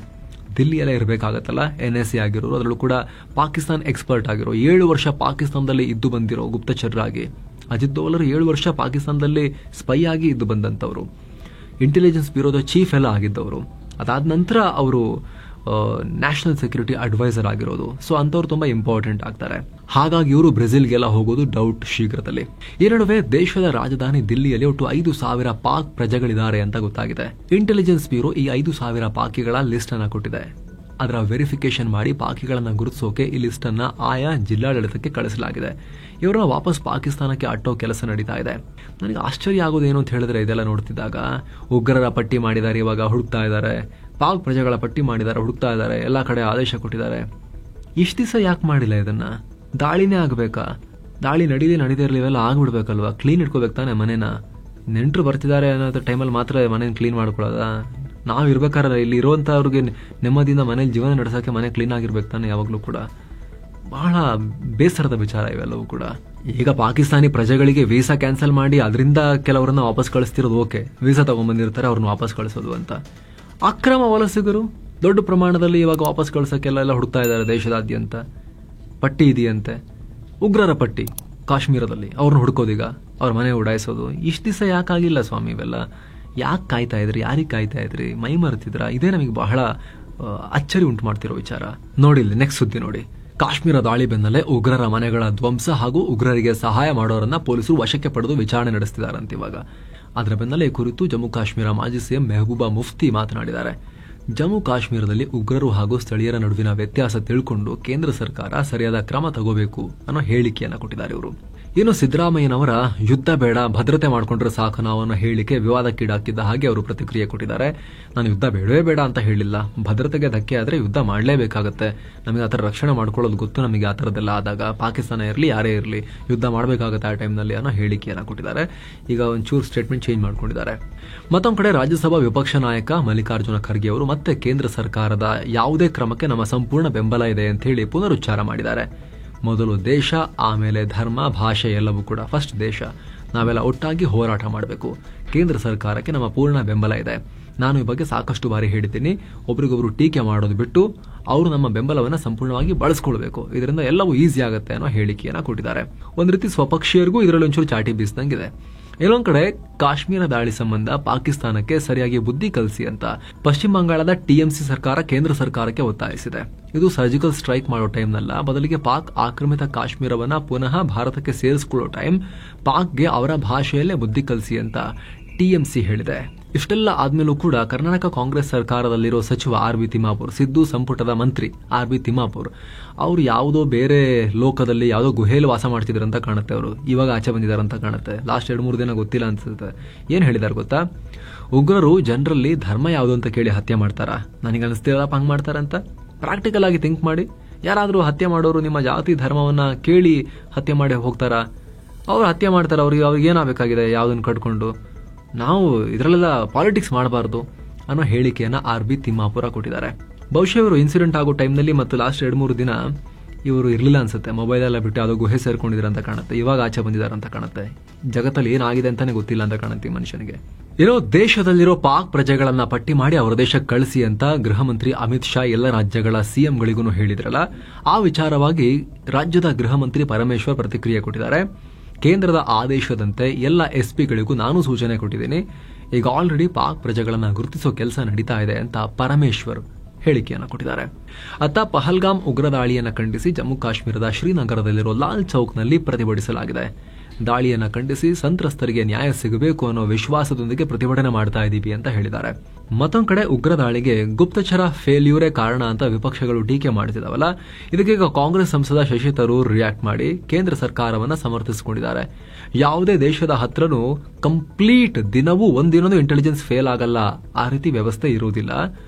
ದಿಲ್ಲಿಯಲ್ಲೇ ಇರಬೇಕಾಗತ್ತಲ್ಲ. ಎನ್ಎಸ್ಸಿ ಆಗಿರೋರು, ಅದರಲ್ಲೂ ಕೂಡ ಪಾಕಿಸ್ತಾನ್ ಎಕ್ಸ್ಪರ್ಟ್ ಆಗಿರೋ, 7 ವರ್ಷ ಪಾಕಿಸ್ತಾನದಲ್ಲಿ ಇದ್ದು ಬಂದಿರೋ ಗುಪ್ತಚರರಾಗಿ ಅಜಿತ್ ದೋವಲ್ 7 ವರ್ಷ ಪಾಕಿಸ್ತಾನದಲ್ಲಿ ಸ್ಪೈ ಆಗಿ ಇದ್ದು ಬಂದಂಥವ್ರು, ಇಂಟೆಲಿಜೆನ್ಸ್ ಬ್ಯೂರೋದ ಚೀಫ್ ಎಲ್ಲ ಆಗಿದ್ದವರು. ಅದಾದ ನಂತರ ಅವರು ನ್ಯಾಷನಲ್ ಸೆಕ್ಯೂರಿಟಿ ಅಡ್ವೈಸರ್ ಆಗಿರೋದು. ಸೊ ಅಂತವ್ರು ತುಂಬಾ ಇಂಪಾರ್ಟೆಂಟ್ ಆಗ್ತಾರೆ. ಹಾಗಾಗಿ ಇವರು ಬ್ರೆಜಿಲ್ಗೆಲ್ಲ ಹೋಗೋದು ಡೌಟ್ ಶೀಘ್ರದಲ್ಲಿ. ಈ ನಡುವೆ ದೇಶದ ರಾಜಧಾನಿ ದಿಲ್ಲಿಯಲ್ಲಿ ಒಟ್ಟು 5,000 ಪಾಕ್ ಪ್ರಜೆಗಳಿದ್ದಾರೆ ಅಂತ ಗೊತ್ತಾಗಿದೆ. ಇಂಟೆಲಿಜೆನ್ಸ್ ಬ್ಯೂರೋ ಈ 5,000 ಪಾಕಿಗಳ ಲಿಸ್ಟ್ ಅನ್ನ ಕೊಟ್ಟಿದೆ. ಅದರ ವೆರಿಫಿಕೇಶನ್ ಮಾಡಿ ಪಾಕಿಗಳನ್ನ ಗುರುತಿಸೋಕೆ ಈ ಲಿಸ್ಟ್ ಅನ್ನ ಆಯಾ ಜಿಲ್ಲಾಡಳಿತಕ್ಕೆ ಕಳಿಸಲಾಗಿದೆ. ಇವರನ್ನ ವಾಪಸ್ ಪಾಕಿಸ್ತಾನಕ್ಕೆ ಅಟ್ಟೋ ಕೆಲಸ ನಡೀತಾ ಇದೆ. ನನಗೆ ಆಶ್ಚರ್ಯ ಆಗೋದೇನು ಅಂತ ಹೇಳಿದ್ರೆ, ಇದೆಲ್ಲ ನೋಡ್ತಿದ್ದಾಗ ಉಗ್ರರ ಪಟ್ಟಿ ಮಾಡಿದ್ದಾರೆ, ಇವಾಗ ಹುಡುಕ್ತಾ ಇದ್ದಾರೆ, ಪಾಕ್ ಪ್ರಜೆಗಳ ಪಟ್ಟಿ ಮಾಡಿದ್ದಾರೆ, ಹುಡುಕ್ತಾ ಇದ್ದಾರೆ, ಎಲ್ಲಾ ಕಡೆ ಆದೇಶ ಕೊಟ್ಟಿದ್ದಾರೆ. ಇಷ್ಟು ದಿವಸ ಯಾಕೆ ಮಾಡಿಲ್ಲ ಇದನ್ನ? ದಾಳಿನೇ ಆಗ್ಬೇಕಾ? ದಾಳಿ ನಡೀದಿರ್ಲಿ ಇವೆಲ್ಲ ಆಗ್ಬಿಡ್ಬೇಕಲ್ವಾ? ಕ್ಲೀನ್ ಇಟ್ಕೋಬೇಕು ತಾನೆ ಮನೇನ. ನೆಂಟರು ಬರ್ತಿದ್ದಾರೆ ಅನ್ನೋ ಟೈಮಲ್ಲಿ ಮಾತ್ರ ಮನೇನ ಕ್ಲೀನ್ ಮಾಡ್ಕೊಳ್ಳೋದ? ನಾವು ಇರ್ಬೇಕಾದ್ರೆ ಇಲ್ಲಿ ಇರುವಂತವ್ರಿಗೆ ನೆಮ್ಮದಿಯಿಂದ ಮನೇಲಿ ಜೀವನ ನಡೆಸೋಕೆ ಮನೆ ಕ್ಲೀನ್ ಆಗಿರ್ಬೇಕು ತಾನೆ ಯಾವಾಗ್ಲೂ ಕೂಡ. ಬಹಳ ಬೇಸರದ ವಿಚಾರ ಇವೆಲ್ಲವೂ ಕೂಡ. ಈಗ ಪಾಕಿಸ್ತಾನಿ ಪ್ರಜೆಗಳಿಗೆ ವೀಸಾ ಕ್ಯಾನ್ಸಲ್ ಮಾಡಿ ಅದರಿಂದ ಕೆಲವರನ್ನ ವಾಪಸ್ ಕಳಿಸ್ತಿರೋದು ಓಕೆ, ವೀಸಾ ತಗೊಂಡ್ಬಂದಿರ್ತಾರೆ ಅವ್ರನ್ನ ವಾಪಸ್ ಕಳಿಸೋದು ಅಂತ. ಅಕ್ರಮ ವಲಸಿಗರು ದೊಡ್ಡ ಪ್ರಮಾಣದಲ್ಲಿ ಇವಾಗ ವಾಪಸ್ ಕಳ್ಸೋಕ್ಕೆಲ್ಲ ಹುಡುಕ್ತಾ ಇದ್ದಾರೆ ದೇಶದಾದ್ಯಂತ. ಪಟ್ಟಿ ಇದೆಯಂತೆ, ಉಗ್ರರ ಪಟ್ಟಿ ಕಾಶ್ಮೀರದಲ್ಲಿ, ಅವ್ರನ್ನ ಹುಡುಕೋದೀಗ, ಅವ್ರ ಮನೆ ಉಡಾಯಿಸೋದು. ಇಷ್ಟು ದಿವಸ ಯಾಕಾಗಿಲ್ಲ ಸ್ವಾಮಿ ಇವೆಲ್ಲ? ಯಾಕೆ ಕಾಯ್ತಾ ಇದ್ರಿ? ಯಾರಿಗೆ ಕಾಯ್ತಾ ಇದ್ರಿ? ಮೈ ಮರೆತಿದ್ರ? ಇದೇ ನಮಗೆ ಬಹಳ ಅಚ್ಚರಿ ಉಂಟು ಮಾಡ್ತಿರೋ ವಿಚಾರ. ನೋಡಿ ನೆಕ್ಸ್ಟ್ ಸುದ್ದಿ ನೋಡಿ. ಕಾಶ್ಮೀರ ದಾಳಿ ಬೆನ್ನಲ್ಲೇ ಉಗ್ರರ ಮನೆಗಳ ಧ್ವಂಸ ಹಾಗೂ ಉಗ್ರರಿಗೆ ಸಹಾಯ ಮಾಡೋರನ್ನ ಪೊಲೀಸರು ವಶಕ್ಕೆ ಪಡೆದು ವಿಚಾರಣೆ ನಡೆಸ್ತಿದ್ದಾರಂತೆ ಇವಾಗ. ಅದರ ಬೆನ್ನಲ್ಲೇ ಈ ಕುರಿತು ಜಮ್ಮು ಕಾಶ್ಮೀರ ಮಾಜಿ ಸಿಎಂ ಮೆಹಬೂಬಾ ಮುಫ್ತಿ ಮಾತನಾಡಿದ್ದಾರೆ. ಜಮ್ಮು ಕಾಶ್ಮೀರದಲ್ಲಿ ಉಗ್ರರು ಹಾಗೂ ಸ್ಥಳೀಯರ ನಡುವಿನ ವ್ಯತ್ಯಾಸ ತಿಳ್ಕೊಂಡು ಕೇಂದ್ರ ಸರ್ಕಾರ ಸರಿಯಾದ ಕ್ರಮ ತಗೋಬೇಕು ಅನ್ನೋ ಹೇಳಿಕೆಯನ್ನ ಕೊಟ್ಟಿದ್ದಾರೆ ಇವರು. ಇನ್ನು ಸಿದ್ದರಾಮಯ್ಯನವರ ಯುದ್ಧ ಬೇಡ, ಭದ್ರತೆ ಮಾಡಿಕೊಂಡ್ರೆ ಸಾಕು ನಾವು ಅನ್ನೋ ಹೇಳಿಕೆ ವಿವಾದಕ್ಕೀಡಾಗ್ತಿದ್ದ ಹಾಗೆ ಅವರು ಪ್ರತಿಕ್ರಿಯೆ ಕೊಟ್ಟಿದ್ದಾರೆ. ನಾನು ಯುದ್ಧ ಬೇಡವೇ ಬೇಡ ಅಂತ ಹೇಳಿಲ್ಲ, ಭದ್ರತೆಗೆ ಧಕ್ಕೆ ಆದ್ರೆ ಯುದ್ಧ ಮಾಡಲೇಬೇಕಾಗತ್ತೆ, ನಮಗೆ ಆ ಥರ ರಕ್ಷಣೆ ಮಾಡ್ಕೊಳ್ಳೋದು ಗೊತ್ತು, ನಮಗೆ ಆ ಥರದ್ದೆಲ್ಲ ಆದಾಗ ಪಾಕಿಸ್ತಾನ ಇರಲಿ ಯಾರೇ ಇರಲಿ ಯುದ್ಧ ಮಾಡಬೇಕಾಗತ್ತೆ ಆ ಟೈಮ್ನಲ್ಲಿ ಅನ್ನೋ ಹೇಳಿಕೆಯನ್ನು ಕೊಟ್ಟಿದ್ದಾರೆ. ಈಗ ಒಂಚೂರು ಸ್ಟೇಟ್ಮೆಂಟ್ ಚೇಂಜ್ ಮಾಡ್ಕೊಂಡಿದ್ದಾರೆ. ಮತ್ತೊಂದು ಕಡೆ ರಾಜ್ಯಸಭಾ ವಿಪಕ್ಷ ನಾಯಕ ಮಲ್ಲಿಕಾರ್ಜುನ ಖರ್ಗೆ ಅವರು ಮತ್ತೆ ಕೇಂದ್ರ ಸರ್ಕಾರದ ಯಾವುದೇ ಕ್ರಮಕ್ಕೆ ನಮ್ಮ ಸಂಪೂರ್ಣ ಬೆಂಬಲ ಇದೆ ಅಂತ ಹೇಳಿ ಪುನರುಚ್ಚಾರ ಮಾಡಿದ್ದಾರೆ. ಮೊದಲು ದೇಶ, ಆಮೇಲೆ ಧರ್ಮ, ಭಾಷೆ ಎಲ್ಲವೂ ಕೂಡ. ಫಸ್ಟ್ ದೇಶ, ನಾವೆಲ್ಲ ಒಟ್ಟಾಗಿ ಹೋರಾಟ ಮಾಡಬೇಕು. ಕೇಂದ್ರ ಸರ್ಕಾರಕ್ಕೆ ನಮ್ಮ ಪೂರ್ಣ ಬೆಂಬಲ ಇದೆ. ನಾನು ಈ ಬಗ್ಗೆ ಸಾಕಷ್ಟು ಬಾರಿ ಹೇಳಿದ್ದೀನಿ. ಒಬ್ರಿಗೊಬ್ರು ಟೀಕೆ ಮಾಡೋದು ಬಿಟ್ಟು ಅವರು ನಮ್ಮ ಬೆಂಬಲವನ್ನು ಸಂಪೂರ್ಣವಾಗಿ ಬಳಸ್ಕೊಳ್ಬೇಕು, ಇದರಿಂದ ಎಲ್ಲವೂ ಈಸಿ ಆಗುತ್ತೆ ಅನ್ನೋ ಹೇಳಿಕೆಯನ್ನ ಕೊಟ್ಟಿದ್ದಾರೆ. ಒಂದ್ ರೀತಿ ಸ್ವಪಕ್ಷೀಯರಿಗೂ ಇದರಲ್ಲಿ ಒಂಚೂರು ಚಾಟಿ ಬೀಸ್ದಂಗಿದೆ. ಎಲ್ಲೊಂದ್ ಕಡೆ ಕಾಶ್ಮೀರ ದಾಳಿ ಸಂಬಂಧ ಪಾಕಿಸ್ತಾನಕ್ಕೆ ಸರಿಯಾಗಿ ಬುದ್ಧಿ ಕಲಿಸಿ ಅಂತ ಪಶ್ಚಿಮ ಬಂಗಾಳದ ಟಿಎಂಸಿ ಸರ್ಕಾರ ಕೇಂದ್ರ ಸರ್ಕಾರಕ್ಕೆ ಒತ್ತಾಯಿಸಿದೆ. ಇದು ಸರ್ಜಿಕಲ್ ಸ್ಟ್ರೈಕ್ ಮಾಡೋ ಟೈಮ್ನಲ್ಲ, ಬದಲಿಗೆ ಪಾಕ್ ಆಕ್ರಮಿತ ಕಾಶ್ಮೀರವನ್ನ ಪುನಃ ಭಾರತಕ್ಕೆ ಸೇರಿಸಿಕೊಳ್ಳೋ ಟೈಮ್ ಪಾಕ್ಗೆ ಅವರ ಭಾಷೆಯಲ್ಲೇ ಬುದ್ಧಿ ಕಲಿಸಿ ಅಂತ ಟಿಎಂಸಿ ಹೇಳಿದೆ. ಇಷ್ಟೆಲ್ಲ ಆದ್ಮೇಲೂ ಕೂಡ ಕರ್ನಾಟಕ ಕಾಂಗ್ರೆಸ್ ಸರ್ಕಾರದಲ್ಲಿರೋ ಸಚಿವ ಆರ್ ಬಿ ತಿಮ್ಮಾಪುರ್, ಸಿದ್ದು ಸಂಪುಟದ ಮಂತ್ರಿ ಆರ್ ಬಿ ತಿಮ್ಮಾಪುರ್, ಅವರು ಯಾವುದೋ ಬೇರೆ ಲೋಕದಲ್ಲಿ ಯಾವುದೋ ಗುಹೆಯಲ್ಲಿ ವಾಸ ಮಾಡ್ತಿದ್ರಂತ ಕಾಣುತ್ತೆ. ಅವರು ಇವಾಗ ಆಚೆ ಬಂದಿದಾರಂತ ಕಾಣುತ್ತೆ. ಲಾಸ್ಟ್ 2-3 ದಿನ ಗೊತ್ತಿಲ್ಲ ಅನ್ಸುತ್ತೆ. ಏನ್ ಹೇಳಿದಾರೆ ಗೊತ್ತಾ? ಉಗ್ರರು ಜನರಲ್ಲಿ ಧರ್ಮ ಯಾವುದು ಅಂತ ಕೇಳಿ ಹತ್ಯೆ ಮಾಡ್ತಾರ, ನನಗೆ ಅನಿಸ್ತಿರಪ್ಪ ಹಂಗ್ ಮಾಡ್ತಾರಂತ. ಪ್ರಾಕ್ಟಿಕಲ್ ಆಗಿ ಥಿಂಕ್ ಮಾಡಿ, ಯಾರಾದ್ರೂ ಹತ್ಯೆ ಮಾಡೋರು ನಿಮ್ಮ ಜಾತಿ ಧರ್ಮವನ್ನ ಕೇಳಿ ಹತ್ಯೆ ಮಾಡಿ ಹೋಗ್ತಾರ? ಅವ್ರು ಹತ್ಯೆ ಮಾಡ್ತಾರ, ಅವ್ರಿಗೆ ಏನಾಗಬೇಕಾಗಿದೆ ಯಾವುದನ್ನು ಕಟ್ಕೊಂಡು? ನಾವು ಇದರಲ್ಲೆಲ್ಲ ಪಾಲಿಟಿಕ್ಸ್ ಮಾಡಬಾರ್ದು ಅನ್ನೋ ಹೇಳಿಕೆಯನ್ನ ಆರ್ ಬಿ ತಿಮ್ಮಾಪುರ ಕೊಟ್ಟಿದ್ದಾರೆ. ಬಹುಶಃ ಇವರು ಇನ್ಸಿಡೆಂಟ್ ಆಗೋ ಟೈಮ್ನಲ್ಲಿ ಮತ್ತು ಲಾಸ್ಟ್ 2-3 ದಿನ ಇವರು ಇರಲಿಲ್ಲ ಅನ್ಸುತ್ತೆ. ಮೊಬೈಲ್ ಎಲ್ಲ ಬಿಟ್ಟು ಯಾವುದೋ ಗುಹೆ ಸೇರ್ಕೊಂಡಿದ್ರಂತ ಕಾಣುತ್ತೆ. ಇವಾಗ ಆಚೆ ಬಂದಿದಾರಂತ ಕಾಣುತ್ತೆ. ಜಗತ್ತಲ್ಲಿ ಏನಾಗಿದೆ ಅಂತಾನೆ ಗೊತ್ತಿಲ್ಲ ಅಂತ ಕಾಣುತ್ತೆ ಮನುಷ್ಯನಿಗೆ. ಏನೋ ದೇಶದಲ್ಲಿರೋ ಪಾಕ್ ಪ್ರಜೆಗಳನ್ನ ಪಟ್ಟಿ ಮಾಡಿ ಅವರ ದೇಶಕ್ಕೆ ಕಳಿಸಿ ಅಂತ ಗೃಹ ಮಂತ್ರಿ ಅಮಿತ್ ಶಾ ಎಲ್ಲ ರಾಜ್ಯಗಳ ಸಿಎಂಗಳಿಗೂ ಹೇಳಿದ್ರಲ್ಲ, ಆ ವಿಚಾರವಾಗಿ ರಾಜ್ಯದ ಗೃಹ ಮಂತ್ರಿ ಪರಮೇಶ್ವರ್ ಪ್ರತಿಕ್ರಿಯೆ ಕೊಟ್ಟಿದ್ದಾರೆ. ಕೇಂದ್ರದ ಆದೇಶದಂತೆ ಎಲ್ಲ ಎಸ್ಪಿಗಳಿಗೂ ನಾನು ಸೂಚನೆ ಕೊಟ್ಟಿದ್ದೀನಿ. ಈಗ ಆಲ್ರೆಡಿ ಪಾಕ್ ಪ್ರಜೆಗಳನ್ನ ಗುರುತಿಸೋ ಕೆಲಸ ನಡೀತಾ ಇದೆ ಅಂತ ಪರಮೇಶ್ವರ್ ಹೇಳಿಕೆಯನ್ನು ಕೊಟ್ಟಿದ್ದಾರೆ. ಅತ್ತ ಪಹಲ್ಗಾಮ್ ಉಗ್ರ ದಾಳಿಯನ್ನು ಖಂಡಿಸಿ ಜಮ್ಮು ಕಾಶ್ಮೀರದ ಶ್ರೀನಗರದಲ್ಲಿರೋ ಲಾಲ್ ಚೌಕ್ನಲ್ಲಿ ಪ್ರತಿಭಟಿಸಲಾಗಿದೆ. ದಾಳಿಯನ್ನ ಖಂಡಿಸಿ ಸಂತ್ರಸ್ತರಿಗೆ ನ್ಯಾಯ ಸಿಗಬೇಕು ಅನ್ನೋ ವಿಶ್ವಾಸದೊಂದಿಗೆ ಪ್ರತಿಭಟನೆ ಮಾಡ್ತಾ ಇದ್ದೀವಿ ಅಂತ ಹೇಳಿದ್ದಾರೆ. ಮತ್ತೊಂದ್ ಕಡೆ ಉಗ್ರ ದಾಳಿಗೆ ಗುಪ್ತಚರ ಫೇಲ್ಯೂರೇ ಕಾರಣ ಅಂತ ವಿಪಕ್ಷಗಳು ಟೀಕೆ ಮಾಡ್ತಿದಾವಲ್ಲ, ಇದಕ್ಕೀಗ ಕಾಂಗ್ರೆಸ್ ಸಂಸದ ಶಶಿ ತರೂರ್ ರಿಯಾಕ್ಟ್ ಮಾಡಿ ಕೇಂದ್ರ ಸರ್ಕಾರವನ್ನ ಸಮರ್ಥಿಸಿಕೊಂಡಿದ್ದಾರೆ. ಯಾವುದೇ ದೇಶದ ಹತ್ರನೂ ಕಂಪ್ಲೀಟ್ ದಿನವೂ ಒಂದಿನೊಂದು ಇಂಟೆಲಿಜೆನ್ಸ್ ಫೇಲ್ ಆಗಲ್ಲ, ಆ ರೀತಿ ವ್ಯವಸ್ಥೆ ಇರುವುದಿಲ್ಲ.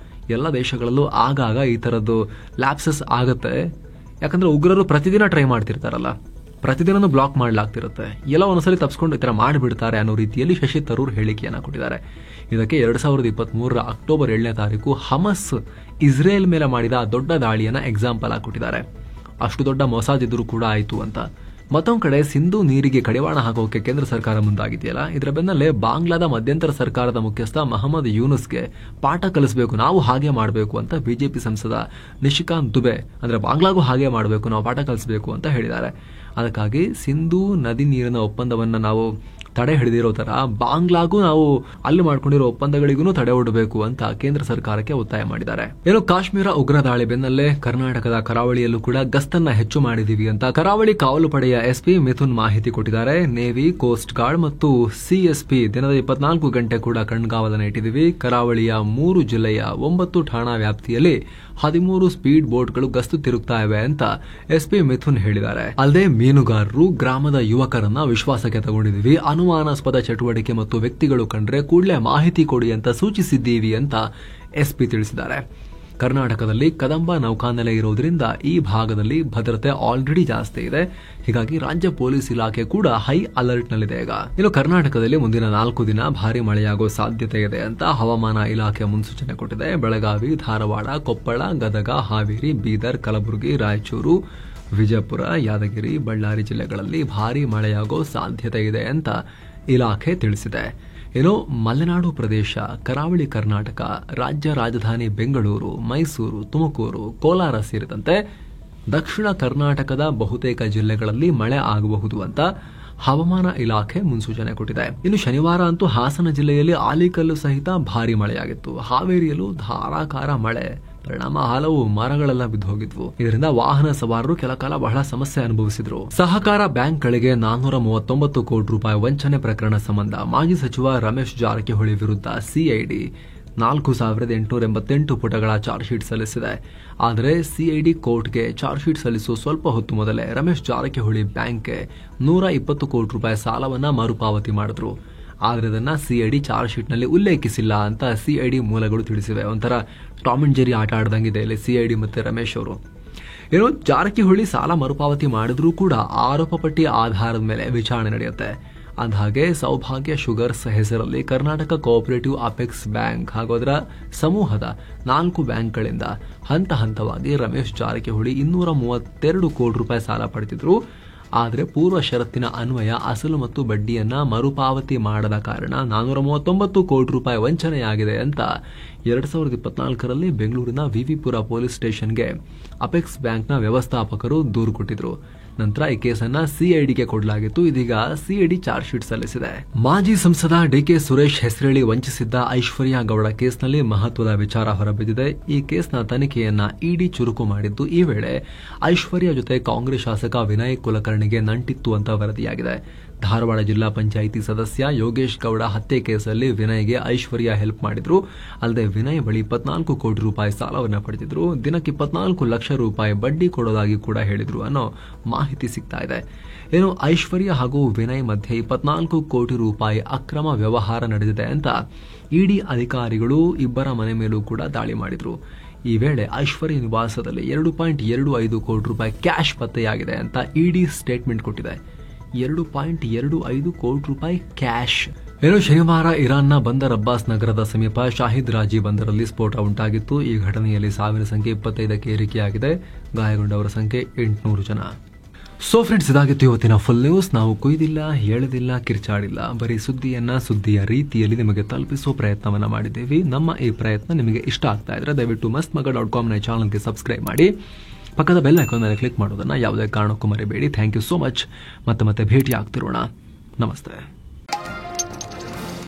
ಎಲ್ಲ ದೇಶಗಳಲ್ಲೂ ಆಗಾಗ ಈ ತರದ್ದು ಲ್ಯಾಪ್ಸಸ್ ಆಗತ್ತೆ. ಯಾಕಂದ್ರೆ ಉಗ್ರರು ಪ್ರತಿದಿನ ಟ್ರೈ ಮಾಡ್ತಿರ್ತಾರಲ್ಲ, ಪ್ರತಿದಿನ ಬ್ಲಾಕ್ ಮಾಡಲಾಗ್ತಿರುತ್ತೆ. ಎಲ್ಲ ಒಂದ್ಸಲಿ ತಪ್ಪಿಸ್ಕೊಂಡು ಈ ತರ ಮಾಡಿಬಿಡ್ತಾರೆ ಅನ್ನೋ ರೀತಿಯಲ್ಲಿ ಶಶಿ ತರೂರ್ ಹೇಳಿಕೆಯನ್ನ ಕೊಟ್ಟಿದ್ದಾರೆ. ಇದಕ್ಕೆ 2023 ಅಕ್ಟೋಬರ್ 7ನೇ ತಾರೀಕು ಹಮಸ್ ಇಸ್ರೇಲ್ ಮೇಲೆ ಮಾಡಿದ ದೊಡ್ಡ ದಾಳಿಯನ್ನ ಎಕ್ಸಾಂಪಲ್ ಆಗಿ ಕೊಟ್ಟಿದ್ದಾರೆ. ಅಷ್ಟು ದೊಡ್ಡ ಮೊಸಾದಿದ್ರು ಕೂಡ ಆಯ್ತು ಅಂತ. ಮತ್ತೊಂದ್ ಕಡೆ ಸಿಂಧೂ ನೀರಿಗೆ ಕಡಿವಾಣ ಹಾಕೋಕೆ ಕೇಂದ್ರ ಸರ್ಕಾರ ಮುಂದಾಗಿದೆಯಲ್ಲ, ಇದರ ಬೆನ್ನಲ್ಲೇ ಬಾಂಗ್ಲಾದ ಮಧ್ಯಂತರ ಸರ್ಕಾರದ ಮುಖ್ಯಸ್ಥ ಮಹಮ್ಮದ್ ಯೂನುಸ್ಗೆ ಪಾಠ ಕಲಿಸಬೇಕು, ನಾವು ಹಾಗೆ ಮಾಡಬೇಕು ಅಂತ ಬಿಜೆಪಿ ಸಂಸದ ನಿಶಿಕಾಂತ್ ದುಬೆ, ಅಂದ್ರೆ ಬಾಂಗ್ಲಾಗೂ ಹಾಗೆ ಮಾಡಬೇಕು, ನಾವು ಪಾಠ ಕಲಿಸಬೇಕು ಅಂತ ಹೇಳಿದ್ದಾರೆ. ಅದಕ್ಕಾಗಿ ಸಿಂಧೂ ನದಿ ನೀರಿನ ಒಪ್ಪಂದವನ್ನ ನಾವು ತಡೆ ಹಿಡಿದಿರೋ ತರ ಬಾಂಗ್ಲಾಗೂ ನಾವು ಅಲ್ಲಿ ಮಾಡ್ಕೊಂಡಿರೋ ಒಪ್ಪಂದಗಳಿಗೂ ತಡೆ ಒಡ್ಡಬೇಕು ಅಂತ ಕೇಂದ್ರ ಸರ್ಕಾರಕ್ಕೆ ಒತ್ತಾಯ ಮಾಡಿದ್ದಾರೆ. ಏನು ಕಾಶ್ಮೀರ ಉಗ್ರ ದಾಳಿ ಬೆನ್ನಲ್ಲೇ ಕರ್ನಾಟಕದ ಕರಾವಳಿಯಲ್ಲೂ ಕೂಡ ಗಸ್ತನ್ನ ಹೆಚ್ಚು ಮಾಡಿದೀವಿ ಅಂತ ಕರಾವಳಿ ಕಾವಲು ಪಡೆಯ ಎಸ್ಪಿ ಮಿಥುನ್ ಮಾಹಿತಿ ಕೊಟ್ಟಿದ್ದಾರೆ. ನೇವಿ, ಕೋಸ್ಟ್ ಗಾರ್ಡ್ ಮತ್ತು ಸಿಎಸ್ಪಿ ದಿನದ 24 ಗಂಟೆ ಕೂಡ ಕಣ್ಗಾವಲನ್ನ ಇಟ್ಟಿದ್ದೀವಿ. ಕರಾವಳಿಯ 3 ಜಿಲ್ಲೆಯ 9 ಠಾಣಾ ವ್ಯಾಪ್ತಿಯಲ್ಲಿ 13 ಸ್ಪೀಡ್ ಬೋಟ್ಗಳು ಗಸ್ತು ತಿರುಗ್ತಾ ಇವೆ ಅಂತ ಎಸ್ಪಿ ಮಿಥುನ್ ಹೇಳಿದ್ದಾರೆ. ಅಲ್ಲದೆ ಮೀನುಗಾರರು, ಗ್ರಾಮದ ಯುವಕರನ್ನ ವಿಶ್ವಾಸಕ್ಕೆ ತಗೊಂಡಿದ್ದೀವಿ, ಅನುಮಾನಾಸ್ಪದ ಚಟುವಟಿಕೆ ಮತ್ತು ವ್ಯಕ್ತಿಗಳು ಕಂಡ್ರೆ ಕೂಡಲೇ ಮಾಹಿತಿ ಕೊಡಿ ಅಂತ ಸೂಚಿಸಿದ್ದೀವಿ ಅಂತ ಎಸ್ಪಿ ತಿಳಿಸಿದ್ದಾರೆ. ಕರ್ನಾಟಕದಲ್ಲಿ ಕದಂಬ ನೌಕಾನೆಲೆ ಇರೋದ್ರಿಂದ ಈ ಭಾಗದಲ್ಲಿ ಭದ್ರತೆ ಆಲ್ರೆಡಿ ಜಾಸ್ತಿ ಇದೆ. ಹೀಗಾಗಿ ರಾಜ್ಯ ಪೊಲೀಸ್ ಇಲಾಖೆ ಕೂಡ ಹೈ ಅಲರ್ಟ್ ನಲ್ಲಿದೆ. ಈಗ ಇನ್ನು ಕರ್ನಾಟಕದಲ್ಲಿ ಮುಂದಿನ 4 ದಿನ ಭಾರಿ ಮಳೆಯಾಗೋ ಸಾಧ್ಯತೆ ಇದೆ ಅಂತ ಹವಾಮಾನ ಇಲಾಖೆ ಮುನ್ಸೂಚನೆ ಕೊಟ್ಟಿದೆ. ಬೆಳಗಾವಿ, ಧಾರವಾಡ, ಕೊಪ್ಪಳ, ಗದಗ, ಹಾವೇರಿ, ಬೀದರ್, ಕಲಬುರಗಿ, ರಾಯಚೂರು, ವಿಜಯಪುರ, ಯಾದಗಿರಿ, ಬಳ್ಳಾರಿ ಜಿಲ್ಲೆಗಳಲ್ಲಿ ಭಾರಿ ಮಳೆಯಾಗೋ ಸಾಧ್ಯತೆ ಇದೆ ಅಂತ ಇಲಾಖೆ ತಿಳಿಸಿದೆ. ಇನ್ನು ಮಲೆನಾಡು ಪ್ರದೇಶ, ಕರಾವಳಿ ಕರ್ನಾಟಕ, ರಾಜ್ಯ ರಾಜಧಾನಿ ಬೆಂಗಳೂರು, ಮೈಸೂರು, ತುಮಕೂರು, ಕೋಲಾರ ಸೇರಿದಂತೆ ದಕ್ಷಿಣ ಕರ್ನಾಟಕದ ಬಹುತೇಕ ಜಿಲ್ಲೆಗಳಲ್ಲಿ ಮಳೆ ಆಗಬಹುದು ಅಂತ ಹವಾಮಾನ ಇಲಾಖೆ ಮುನ್ಸೂಚನೆ ಕೊಟ್ಟಿದೆ. ಇನ್ನು ಶನಿವಾರ ಅಂತೂ ಹಾಸನ ಜಿಲ್ಲೆಯಲ್ಲಿ ಆಲಿಕಲ್ಲು ಸಹಿತ ಭಾರಿ ಮಳೆಯಾಗಿತ್ತು. ಹಾವೇರಿಯಲ್ಲೂ ಧಾರಾಕಾರ ಮಳೆ ಪರಿಣಾಮ ಹಲವು ಮರಗಳೆಲ್ಲ ಬಿದ್ದು ಹೋಗಿದ್ವು. ಇದರಿಂದ ವಾಹನ ಸವಾರರು ಕೆಲ ಕಾಲ ಬಹಳ ಸಮಸ್ಯೆ ಅನುಭವಿಸಿದ್ರು. ಸಹಕಾರ ಬ್ಯಾಂಕ್ಗಳಿಗೆ 439 ಕೋಟಿ ರೂಪಾಯಿ ವಂಚನೆ ಪ್ರಕರಣ ಸಂಬಂಧ ಮಾಜಿ ಸಚಿವ ರಮೇಶ್ ಜಾರಕಿಹೊಳಿ ವಿರುದ್ಧ ಸಿಐಡಿ 4888 ಪುಟಗಳ ಚಾರ್ಜ್ ಶೀಟ್ ಸಲ್ಲಿಸಿದೆ. ಆದರೆ ಸಿಐಡಿ ಕೋರ್ಟ್ಗೆ ಚಾರ್ಜ್ ಶೀಟ್ ಸಲ್ಲಿಸುವ ಸ್ವಲ್ಪ ಹೊತ್ತು ಮೊದಲೇ ರಮೇಶ್ ಜಾರಕಿಹೊಳಿ ಬ್ಯಾಂಕ್ಗೆ 120 ಕೋಟಿ ರೂಪಾಯಿ ಸಾಲವನ್ನ ಮರುಪಾವತಿ ಮಾಡಿದ್ರು. ಆದರೆ ಅದನ್ನ ಸಿಐಡಿ ಚಾರ್ಜ್ ಶೀಟ್ನಲ್ಲಿ ಉಲ್ಲೇಖಿಸಿಲ್ಲ ಅಂತ ಸಿಐಡಿ ಮೂಲಗಳು ತಿಳಿಸಿವೆ. ಒಂಥರ ಟಾಮ್ ಅಂಡ್ ಜೆರಿ ಆಟ ಆಡ್ದಂಗಿದೆ ಇಲ್ಲಿ ಸಿಐಡಿ ಮತ್ತೆ ರಮೇಶ್ ಅವರು. ಏನೋ ಜಾರಕಿಹೊಳಿ ಸಾಲ ಮರುಪಾವತಿ ಮಾಡಿದ್ರೂ ಕೂಡ ಆರೋಪ ಪಟ್ಟಿ ಆಧಾರದ ಮೇಲೆ ವಿಚಾರಣೆ ನಡೆಯುತ್ತೆ. ಅಂದಹಾಗೆ ಸೌಭಾಗ್ಯ ಶುಗರ್ಸ್ ಹೆಸರಲ್ಲಿ ಕರ್ನಾಟಕ ಕೋಆಪರೇಟಿವ್ ಅಪೆಕ್ಸ್ ಬ್ಯಾಂಕ್ ಹಾಗೂ ಅದರ ಸಮೂಹದ 4 ಬ್ಯಾಂಕ್ಗಳಿಂದ ಹಂತ ಹಂತವಾಗಿ ರಮೇಶ್ ಜಾರಕಿಹೊಳಿ 232 ಕೋಟಿ ರೂಪಾಯಿ ಸಾಲ ಪಡೆದಿದ್ರು. ಆದರೆ ಪೂರ್ವ ಷರತ್ತಿನ ಅನ್ವಯ ಅಸಲು ಮತ್ತು ಬಡ್ಡಿಯನ್ನ ಮರುಪಾವತಿ ಮಾಡದ ಕಾರಣ 439 ಕೋಟಿ ರೂಪಾಯಿ ವಂಚನೆಯಾಗಿದೆ ಅಂತ 2024ರಲ್ಲಿ ಬೆಂಗಳೂರಿನ ವಿವಿಪುರ ಪೊಲೀಸ್ ಸ್ಟೇಷನ್ಗೆ ಅಪೆಕ್ಸ್ ಬ್ಯಾಂಕ್ನ ವ್ಯವಸ್ಥಾಪಕರು ದೂರು ಕೊಟ್ಟಿದ್ರು. ನಂತರ ಈ ಕೇಸನ್ನ ಸಿಐಡಿಗೆ ಕೊಡಲಾಗಿತ್ತು. ಇದೀಗ ಸಿಐಡಿ ಚಾರ್ಜ್ ಶೀಟ್ ಸಲ್ಲಿಸಿದೆ. ಮಾಜಿ ಸಂಸದ ಡಿಕೆ ಸುರೇಶ್ ಹೆಸರೇಳಿ ವಂಚಿಸಿದ್ದ ಐಶ್ವರ್ಯ ಗೌಡ ಕೇಸ್ನಲ್ಲಿ ಮಹತ್ವದ ವಿಚಾರ ಹೊರಬಿದ್ದಿದೆ. ಈ ಕೇಸ್ನ ತನಿಖೆಯನ್ನ ಇಡಿ ಚುರುಕು ಮಾಡಿದ್ದು, ಈ ವೇಳೆ ಐಶ್ವರ್ಯ ಜೊತೆ ಕಾಂಗ್ರೆಸ್ ಶಾಸಕ ವಿನಯ್ ಕುಲಕರ್ಣಿಗೆ ನಂಟಿತ್ತು ಅಂತ ವರದಿಯಾಗಿದೆ. ಧಾರವಾಡ ಜಿಲ್ಲಾ ಪಂಚಾಯಿತಿ ಸದಸ್ಯ ಯೋಗೇಶ್ ಗೌಡ ಹತ್ಯೆ ಕೇಸಲ್ಲಿ ವಿನಯ್ಗೆ ಐಶ್ವರ್ಯ ಹೆಲ್ಪ್ ಮಾಡಿದ್ರು. ಅಲ್ಲದೆ ವಿನಯ್ ಬಳಿ 24 ಕೋಟಿ ರೂಪಾಯಿ ಸಾಲವನ್ನು ಪಡೆದಿದ್ರು. ದಿನಕ್ಕೆ 24 ಲಕ್ಷ ರೂಪಾಯಿ ಬಡ್ಡಿ ಕೊಡೋದಾಗಿ ಕೂಡ ಹೇಳಿದ್ರು ಅನ್ನೋ ಮಾಹಿತಿ ಸಿಗ್ತಾ ಇದೆ. ಏನು ಐಶ್ವರ್ಯ ಹಾಗೂ ವಿನಯ್ ಮಧ್ಯೆ 24 ಕೋಟಿ ರೂಪಾಯಿ ಅಕ್ರಮ ವ್ಯವಹಾರ ನಡೆದಿದೆ ಅಂತ ಇಡಿ ಅಧಿಕಾರಿಗಳು ಇಬ್ಬರ ಮನೆ ಮೇಲೂ ಕೂಡ ದಾಳಿ ಮಾಡಿದ್ರು. ಈ ವೇಳೆ ಐಶ್ವರ್ಯ ನಿವಾಸದಲ್ಲಿ 2.25 ಕೋಟಿ ರೂಪಾಯಿ ಕ್ಯಾಶ್ ಪತ್ತೆಯಾಗಿದೆ ಅಂತ ಇಡಿ ಸ್ಟೇಟ್ಮೆಂಟ್ ಕೊಟ್ಟಿದೆ. 2.25 ಕೋಟಿ ರೂಪಾಯಿ ಕ್ಯಾಶ್. ಏನೋ ಶನಿವಾರ ಇರಾನ್ನ ಬಂದರ್ ಅಬ್ಬಾಸ್ ನಗರದ ಸಮೀಪ ಶಾಹಿದ್ ರಾಜಿ ಬಂದರಲ್ಲಿ ಸ್ಫೋಟ ಉಂಟಾಗಿತ್ತು. ಈ ಘಟನೆಯಲ್ಲಿ ಸಾವಿನ ಸಂಖ್ಯೆ 25ಕ್ಕೆ ಏರಿಕೆಯಾಗಿದೆ. ಗಾಯಗೊಂಡವರ ಸಂಖ್ಯೆ 800 ಜನ. ಸೊ ಫ್ರೆಂಡ್ಸ್, ಇದಾಗಿತ್ತು ಇವತ್ತಿನ ಫುಲ್ ನ್ಯೂಸ್. ನಾವು ಕೊಯ್ದಿಲ್ಲ, ಹೇಳದಿಲ್ಲ, ಕಿರ್ಚಾಡಿಲ್ಲ, ಬರೀ ಸುದ್ದಿಯ ರೀತಿಯಲ್ಲಿ ನಿಮಗೆ ತಲುಪಿಸುವ ಪ್ರಯತ್ನವನ್ನ ಮಾಡಿದ್ದೇವೆ. ನಮ್ಮ ಈ ಪ್ರಯತ್ನ ನಿಮಗೆ ಇಷ್ಟ ಆಗ್ತಾ ಇದ್ರೆ ದಯವಿಟ್ಟು mastmaga.com ನ ಚಾನಲ್ಗೆ ಸಬ್ಸ್ಕ್ರೈಬ್ ಮಾಡಿ. ಪಕ್ಕದ ಬೆಲ್ ಐಕಾನ್ ಮೇಲೆ ಕ್ಲಿಕ್ ಮಾಡೋದನ್ನ ಯಾವುದೇ ಕಾರಣಕ್ಕೂ ಮರಿಬೇಡಿ. Thank you so much. ಮತ್ತೆ ಭೇಟಿ ಆಗ್ತಿರೋಣ. ನಮಸ್ತೆ.